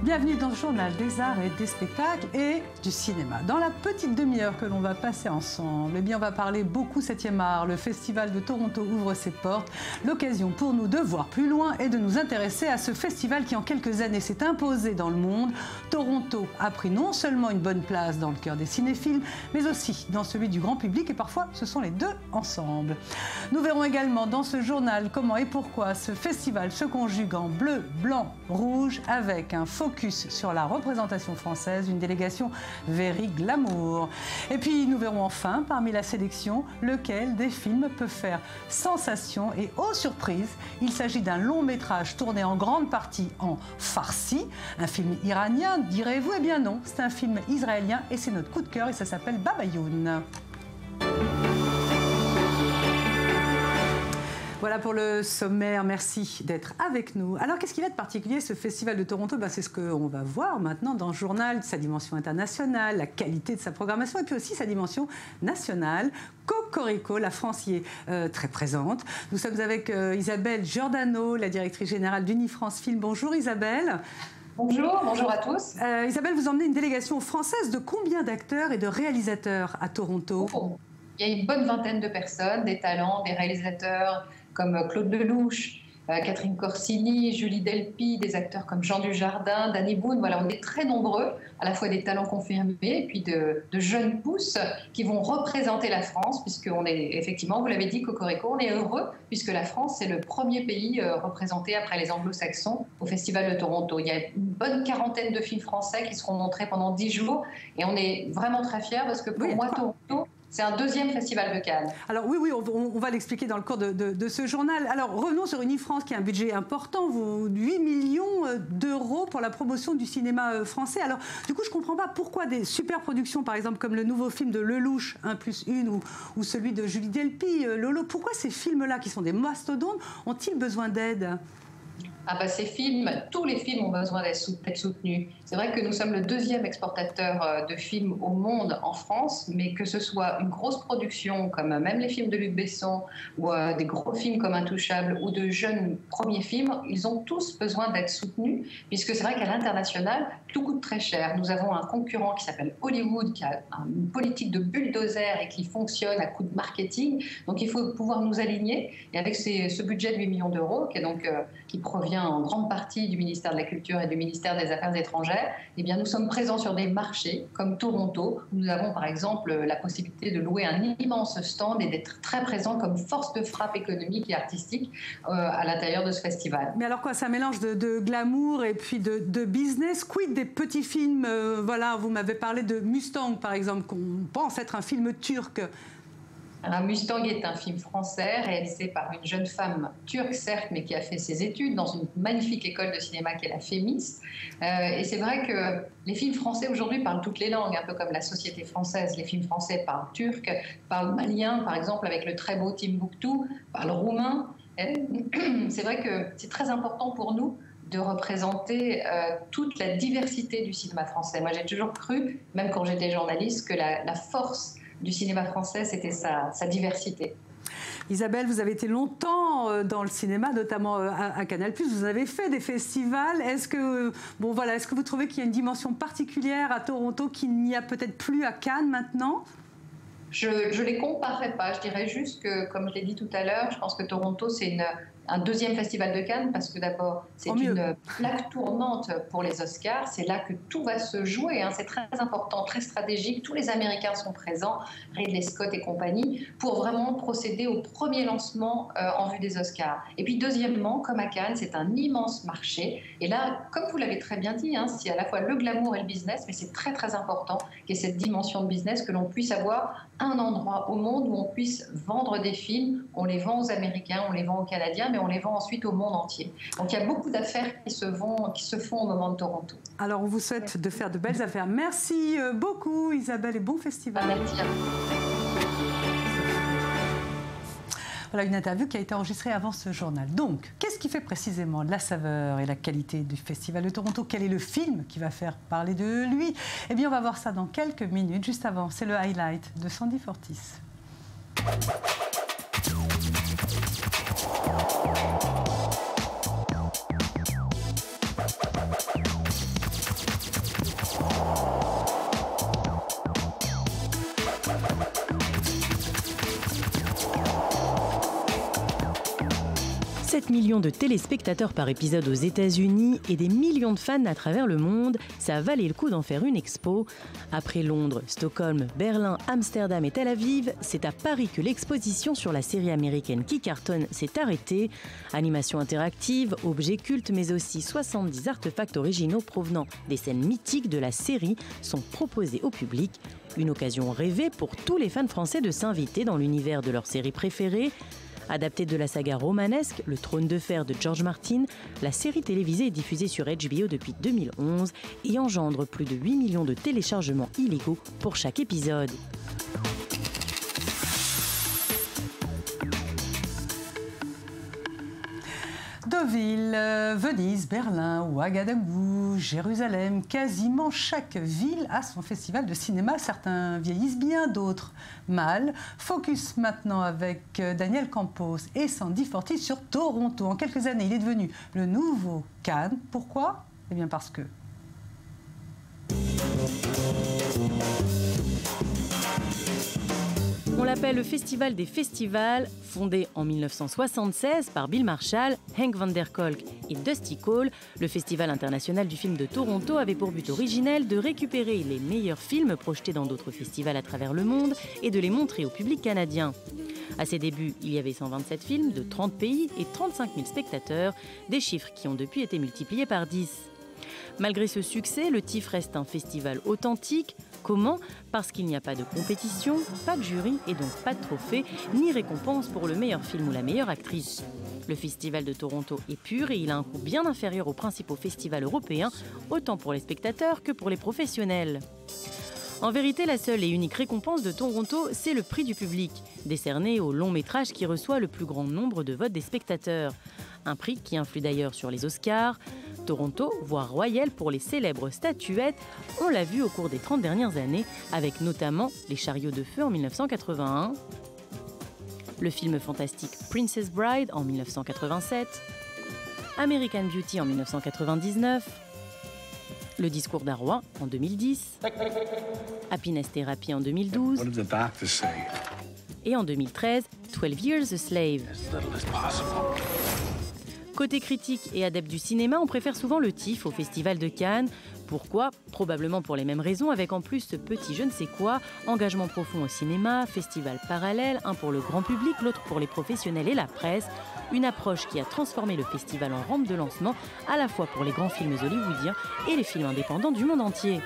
Bienvenue dans le journal des arts et des spectacles et du cinéma. Dans la petite demi-heure que l'on va passer ensemble, eh bien on va parler beaucoup 7e art. Le Festival de Toronto ouvre ses portes. L'occasion pour nous de voir plus loin et de nous intéresser à ce festival qui en quelques années s'est imposé dans le monde. Toronto a pris non seulement une bonne place dans le cœur des cinéphiles, mais aussi dans celui du grand public et parfois ce sont les deux ensemble. Nous verrons également dans ce journal comment et pourquoi ce festival se conjugue en bleu, blanc, rouge avec un focus sur la représentation française, une délégation very glamour. Et puis nous verrons enfin, parmi la sélection, lequel des films peut faire sensation et aux surprises, il s'agit d'un long métrage tourné en grande partie en farsi, un film iranien, direz-vous? Eh bien non, c'est un film israélien et c'est notre coup de cœur et ça s'appelle Babayoun. Voilà pour le sommaire, merci d'être avec nous. Alors qu'est-ce qu'il a de particulier ce festival de Toronto? C'est ce qu'on va voir maintenant dans le journal, sa dimension internationale, la qualité de sa programmation et puis aussi sa dimension nationale. Cocorico, la France y est très présente. Nous sommes avec Isabelle Giordano, la directrice générale d'Unifrance Film. Bonjour Isabelle. Bonjour, bonjour à tous. Isabelle, vous emmenez une délégation française de combien d'acteurs et de réalisateurs à Toronto? Il y a une bonne vingtaine de personnes, des talents, des réalisateurs comme Claude Lelouch, Catherine Corsini, Julie Delpy, des acteurs comme Jean Dujardin, Danny Boone. Voilà, on est très nombreux, à la fois des talents confirmés et puis de jeunes pousses qui vont représenter la France, puisqu'on est effectivement, vous l'avez dit, Cocorico, on est heureux puisque la France est le premier pays représenté après les Anglo-Saxons au Festival de Toronto. Il y a une bonne quarantaine de films français qui seront montrés pendant 10 jours et on est vraiment très fiers parce que pour moi, Toronto, c'est un deuxième festival de Cannes. Alors oui, on va l'expliquer dans le cours de ce journal. Alors revenons sur Unifrance qui a un budget important, 8 millions d'euros pour la promotion du cinéma français. Alors du coup, je ne comprends pas pourquoi des super productions, par exemple comme le nouveau film de Lelouch, 1+1, ou celui de Julie Delpy, Lolo, pourquoi ces films-là, qui sont des mastodontes, ont-ils besoin d'aide ? Ces films, tous les films ont besoin d'être soutenus. C'est vrai que nous sommes le deuxième exportateur de films au monde en France, mais que ce soit une grosse production comme même les films de Luc Besson ou des gros films comme Intouchables ou de jeunes premiers films, ils ont tous besoin d'être soutenus puisque c'est vrai qu'à l'international, tout coûte très cher. Nous avons un concurrent qui s'appelle Hollywood, qui a une politique de bulldozer et qui fonctionne à coup de marketing. Donc il faut pouvoir nous aligner. Et avec ce budget de 8 millions d'euros, qui provient en grande partie du ministère de la Culture et du ministère des Affaires étrangères, eh bien nous sommes présents sur des marchés comme Toronto, où nous avons par exemple la possibilité de louer un immense stand et d'être très présents comme force de frappe économique et artistique à l'intérieur de ce festival. Mais alors quoi, c'est un mélange de glamour et puis de business. Quid des petits films, voilà, vous m'avez parlé de Mustang par exemple, qu'on pense être un film turc. Mustang est un film français réalisé par une jeune femme turque, certes, mais qui a fait ses études dans une magnifique école de cinéma qui est la FEMIS. Et c'est vrai que les films français aujourd'hui parlent toutes les langues, un peu comme la société française. Les films français parlent turc, parlent malien, par exemple, avec le très beau Timbuktu, parlent roumain. C'est vrai que c'est très important pour nous de représenter toute la diversité du cinéma français. Moi, j'ai toujours cru, même quand j'étais journaliste, que la force du cinéma français, c'était sa diversité. Isabelle, vous avez été longtemps dans le cinéma, notamment à Canal+. Vous avez fait des festivals. Est-ce que vous trouvez qu'il y a une dimension particulière à Toronto qu'il n'y a peut-être plus à Cannes maintenant ? Je ne les comparerai pas. Je dirais juste que, comme je l'ai dit tout à l'heure, je pense que Toronto, c'est un deuxième festival de Cannes parce que d'abord, c'est une plaque tournante pour les Oscars. C'est là que tout va se jouer. C'est très important, très stratégique. Tous les Américains sont présents, Ridley Scott et compagnie, pour vraiment procéder au premier lancement en vue des Oscars. Et puis deuxièmement, comme à Cannes, c'est un immense marché. Et là, comme vous l'avez très bien dit, c'est à la fois le glamour et le business, mais c'est très très important qu'il y ait cette dimension de business, que l'on puisse avoir un endroit au monde où on puisse vendre des films. On les vend aux Américains, on les vend aux Canadiens, mais on les vend ensuite au monde entier. Donc il y a beaucoup d'affaires qui se font au moment de Toronto. Alors on vous souhaite de faire de belles affaires. Merci beaucoup Isabelle et bon festival. Merci à vous. Voilà une interview qui a été enregistrée avant ce journal. Donc, qu'est-ce qui fait précisément la saveur et la qualité du Festival de Toronto? Quel est le film qui va faire parler de lui? Eh bien, on va voir ça dans quelques minutes. Juste avant, c'est le highlight de Sandy Fortis. 17 millions de téléspectateurs par épisode aux États-Unis et des millions de fans à travers le monde, ça valait le coup d'en faire une expo. Après Londres, Stockholm, Berlin, Amsterdam et Tel Aviv, c'est à Paris que l'exposition sur la série américaine qui cartonne s'est arrêtée. Animation interactive, objets cultes, mais aussi 70 artefacts originaux provenant des scènes mythiques de la série sont proposés au public. Une occasion rêvée pour tous les fans français de s'inviter dans l'univers de leur série préférée. Adaptée de la saga romanesque Le Trône de Fer de George Martin, la série télévisée est diffusée sur HBO depuis 2011 et engendre plus de 8 millions de téléchargements illégaux pour chaque épisode. Deauville, Venise, Berlin, Ouagadougou, Jérusalem, quasiment chaque ville a son festival de cinéma. Certains vieillissent bien, d'autres mal. Focus maintenant avec Daniel Campos et Sandy Fortis sur Toronto. En quelques années, il est devenu le nouveau Cannes. Pourquoi ? Eh bien parce que... On l'appelle le Festival des festivals, fondé en 1976 par Bill Marshall, Henk van der Kolk et Dusty Cole. Le Festival international du film de Toronto avait pour but originel de récupérer les meilleurs films projetés dans d'autres festivals à travers le monde et de les montrer au public canadien. À ses débuts, il y avait 127 films de 30 pays et 35 000 spectateurs, des chiffres qui ont depuis été multipliés par 10. Malgré ce succès, le TIFF reste un festival authentique. Comment ? Parce qu'il n'y a pas de compétition, pas de jury et donc pas de trophée, ni récompense pour le meilleur film ou la meilleure actrice. Le Festival de Toronto est pur et il a un coût bien inférieur aux principaux festivals européens, autant pour les spectateurs que pour les professionnels. En vérité, la seule et unique récompense de Toronto, c'est le prix du public, décerné au long métrage qui reçoit le plus grand nombre de votes des spectateurs. Un prix qui influe d'ailleurs sur les Oscars. Toronto, voire royal pour les célèbres statuettes, on l'a vu au cours des 30 dernières années, avec notamment Les Chariots de Feu en 1981, le film fantastique Princess Bride en 1987, American Beauty en 1999, Le Discours d'un roi en 2010, Happiness Therapy en 2012, et en 2013, 12 Years a Slave. Côté critique et adepte du cinéma, on préfère souvent le TIFF au Festival de Cannes. Pourquoi ? Probablement pour les mêmes raisons, avec en plus ce petit je ne sais quoi, engagement profond au cinéma, festival parallèle, un pour le grand public, l'autre pour les professionnels et la presse. Une approche qui a transformé le festival en rampe de lancement, à la fois pour les grands films hollywoodiens et les films indépendants du monde entier.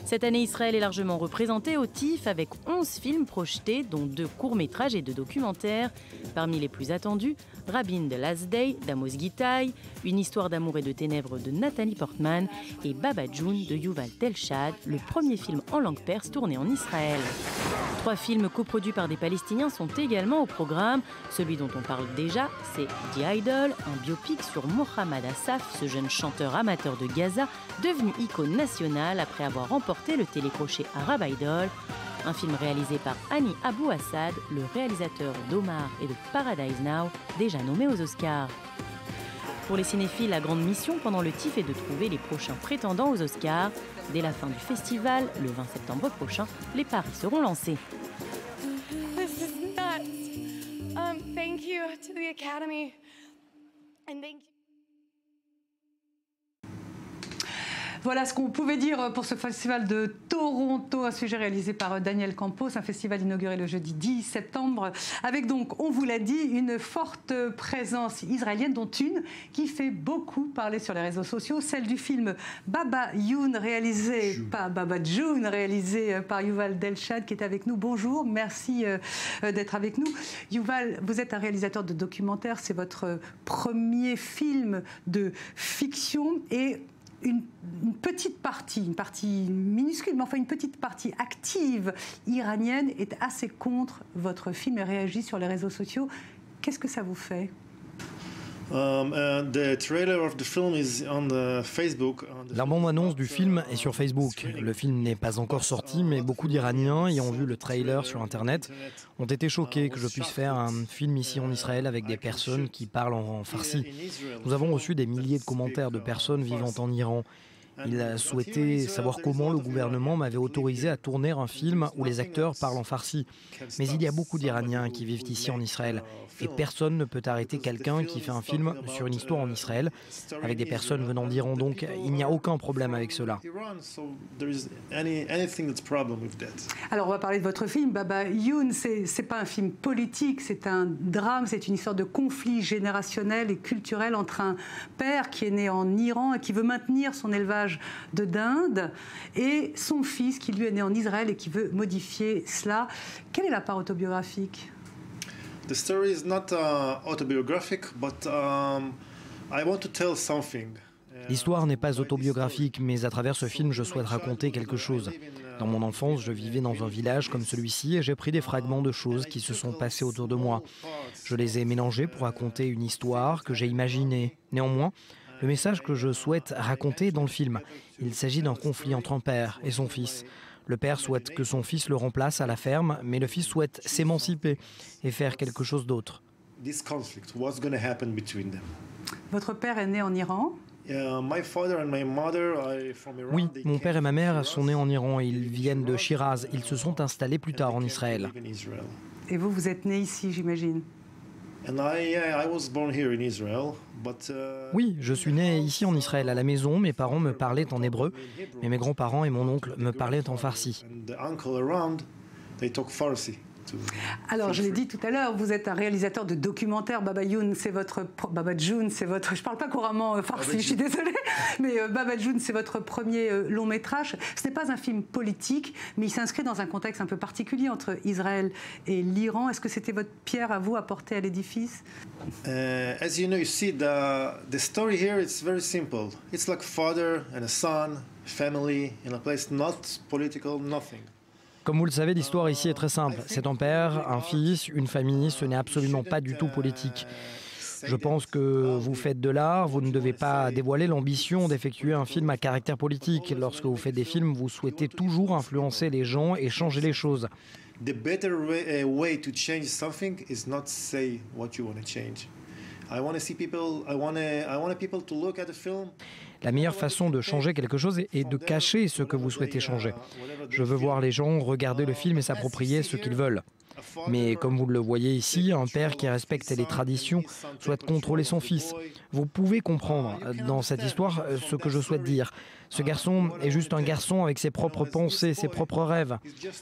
Cette année, Israël est largement représenté au TIFF avec 11 films projetés, dont 2 courts-métrages et 2 documentaires. Parmi les plus attendus, Rabin The Last Day d'Amos Gitaï, Une histoire d'amour et de ténèbres de Nathalie Portman et Baba June de Yuval Tell-Shad, le premier film en langue perse tourné en Israël. 3 films coproduits par des Palestiniens sont également au programme. Celui dont on parle déjà, c'est The Idol, un biopic sur Mohamed Assaf, ce jeune chanteur amateur de Gaza, devenu icône nationale après avoir remporté le télécrochet Arab Idol. Un film réalisé par Hani Abou Assad, le réalisateur d'Omar et de Paradise Now, déjà nommé aux Oscars. Pour les cinéphiles, la grande mission pendant le TIFF est de trouver les prochains prétendants aux Oscars. Dès la fin du festival, le 20 septembre prochain, les paris seront lancés. This is nuts. Thank you to the Academy. And thank you. Voilà ce qu'on pouvait dire pour ce festival de Toronto, un sujet réalisé par Daniel Campos, un festival inauguré le jeudi 10 septembre, avec donc, on vous l'a dit, une forte présence israélienne, dont une qui fait beaucoup parler sur les réseaux sociaux, celle du film Baba June, réalisé par Yuval Tell-Shad, qui est avec nous. Bonjour, merci d'être avec nous. Yuval, vous êtes un réalisateur de documentaires, c'est votre premier film de fiction et une petite partie, une partie minuscule, mais enfin une petite partie active iranienne est assez contre votre film et réagit sur les réseaux sociaux. Qu'est-ce que ça vous fait ? La bande-annonce du film est sur Facebook. Le film n'est pas encore sorti, mais beaucoup d'Iraniens ayant vu le trailer sur Internet ont été choqués que je puisse faire un film ici en Israël avec des personnes qui parlent en farsi. Nous avons reçu des milliers de commentaires de personnes vivant en Iran. Ils souhaitaient savoir comment le gouvernement m'avait autorisé à tourner un film où les acteurs parlent en farsi. Mais il y a beaucoup d'Iraniens qui vivent ici en Israël. Et personne ne peut arrêter quelqu'un qui fait un film sur une histoire en Israël, avec des personnes venant d'Iran. Donc il n'y a aucun problème avec cela. Alors on va parler de votre film, Baba Youn. C'est pas un film politique, c'est un drame, c'est une histoire de conflit générationnel et culturel entre un père qui est né en Iran et qui veut maintenir son élevage de dinde et son fils qui lui est né en Israël et qui veut modifier cela. Quelle est la part autobiographique? The story is not autobiographic, but I want to tell something. L'histoire n'est pas autobiographique, mais à travers ce film, je souhaite raconter quelque chose. Dans mon enfance, je vivais dans un village comme celui-ci et j'ai pris des fragments de choses qui se sont passées autour de moi. Je les ai mélangés pour raconter une histoire que j'ai imaginée. Néanmoins, le message que je souhaite raconter est dans le film. Il s'agit d'un conflit entre un père et son fils. Le père souhaite que son fils le remplace à la ferme, mais le fils souhaite s'émanciper et faire quelque chose d'autre. Votre père est né en Iran? Oui, mon père et ma mère sont nés en Iran. Ils viennent de Shiraz. Ils se sont installés plus tard en Israël. Et vous, vous êtes né ici, j'imagine? Oui, je suis né ici en Israël. À la maison, mes parents me parlaient en hébreu, mais mes grands-parents et mon oncle me parlaient en farsi. Alors, je l'ai dit tout à l'heure, vous êtes un réalisateur de documentaires. Baba Youn, c'est votre... Baba Youn, c'est votre... Je ne parle pas couramment farsi, je suis désolée. Mais Baba Youn, c'est votre premier long métrage. Ce n'est pas un film politique, mais il s'inscrit dans un contexte un peu particulier entre Israël et l'Iran. Est-ce que c'était votre pierre à vous à porter à l'édifice? As you know, you see the story here, it's very simple. It's like father and a son, family, in a place not political, nothing. Comme vous le savez, l'histoire ici est très simple. C'est un père, un fils, une famille, ce n'est absolument pas du tout politique. Je pense que vous faites de l'art, vous ne devez pas dévoiler l'ambition d'effectuer un film à caractère politique. Lorsque vous faites des films, vous souhaitez toujours influencer les gens et changer les choses. The better way to change something is not say what you want to change. I want to see people, I want people to look at the film. La meilleure façon de changer quelque chose est de cacher ce que vous souhaitez changer. Je veux voir les gens regarder le film et s'approprier ce qu'ils veulent. Mais comme vous le voyez ici, un père qui respecte les traditions souhaite contrôler son fils. Vous pouvez comprendre dans cette histoire ce que je souhaite dire. Ce garçon est juste un garçon avec ses propres pensées, ses propres rêves.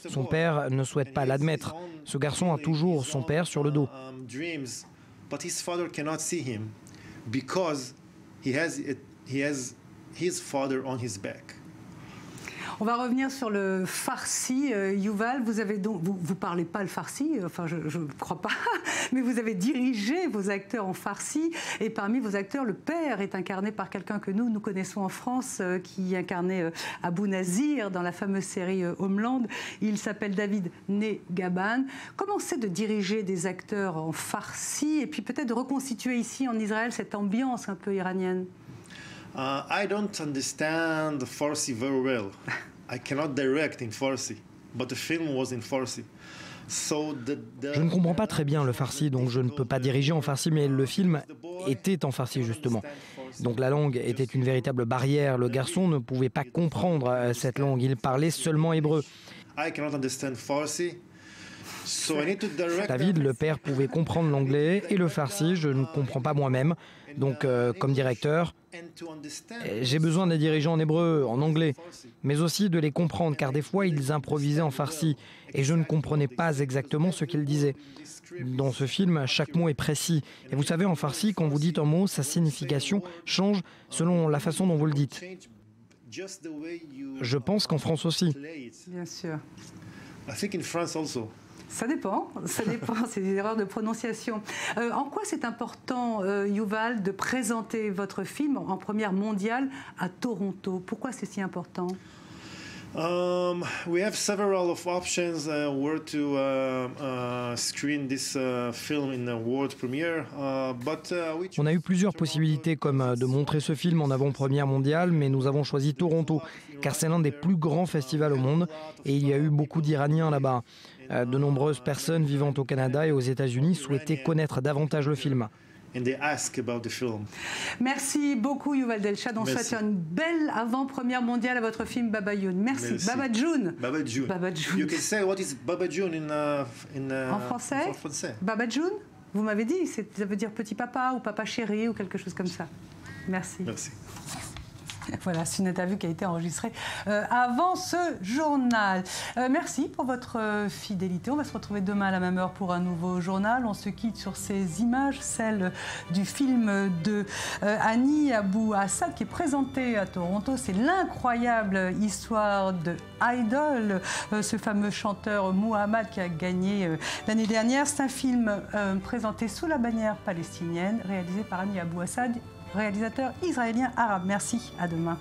Son père ne souhaite pas l'admettre. Ce garçon a toujours son père sur le dos. But his father cannot see him because he has his father on his back. On va revenir sur le farsi. Yuval, vous avez donc, vous parlez pas le farsi, enfin je ne crois pas, mais vous avez dirigé vos acteurs en farsi et parmi vos acteurs, le père est incarné par quelqu'un que nous connaissons en France, qui incarnait Abou Nazir dans la fameuse série Homeland. Il s'appelle David Negaban. Comment c'est de diriger des acteurs en farsi et puis peut-être de reconstituer ici en Israël cette ambiance un peu iranienne? I don't understand Farsi very well. I cannot direct in Farsi, but the film was in Farsi. Je ne comprends pas très bien le farsi, donc je ne peux pas diriger en farsi, mais le film était en farsi justement. Donc la langue était une véritable barrière. Le garçon ne pouvait pas comprendre cette langue, il parlait seulement hébreu. I cannot understand Farsi. David, le père, pouvait comprendre l'anglais et le farsi, je ne comprends pas moi-même. Donc, comme directeur, j'ai besoin des dirigeants en hébreu, en anglais, mais aussi de les comprendre, car des fois, ils improvisaient en farsi et je ne comprenais pas exactement ce qu'ils disaient. Dans ce film, chaque mot est précis. Et vous savez, en farsi, quand vous dites un mot, sa signification change selon la façon dont vous le dites. Je pense qu'en France aussi. Bien sûr. I think in France also. Ça dépend, c'est des erreurs de prononciation. En quoi c'est important, Yuval, de présenter votre film en première mondiale à Toronto? Pourquoi c'est si important? We have several options where to screen this film in a world premiere, On a eu plusieurs possibilités comme de montrer ce film en avant-première mondiale, mais nous avons choisi Toronto, car c'est l'un des plus grands festivals au monde et il y a eu beaucoup d'Iraniens là-bas. De nombreuses personnes vivant au Canada et aux États-Unis souhaitaient connaître davantage le film. and they ask about the film. Merci beaucoup Yuval Delshad. On souhaite une belle avant-première mondiale à votre film Baba Youn. Merci. Baba June. Baba June. Baba June. You can say what is Baba June en français. En français. Baba June. Vous m'avez dit, ça veut dire petit papa ou papa chéri ou quelque chose comme ça. Merci. Merci. Voilà, c'est une interview qui a été enregistrée avant ce journal. Merci pour votre fidélité. On va se retrouver demain à la même heure pour un nouveau journal. On se quitte sur ces images, celles du film de Hani Abou Assad qui est présenté à Toronto. C'est l'incroyable histoire de Idol, ce fameux chanteur Muhammad qui a gagné l'année dernière. C'est un film présenté sous la bannière palestinienne, réalisé par Hani Abou Assad, réalisateur israélien arabe. Merci, à demain.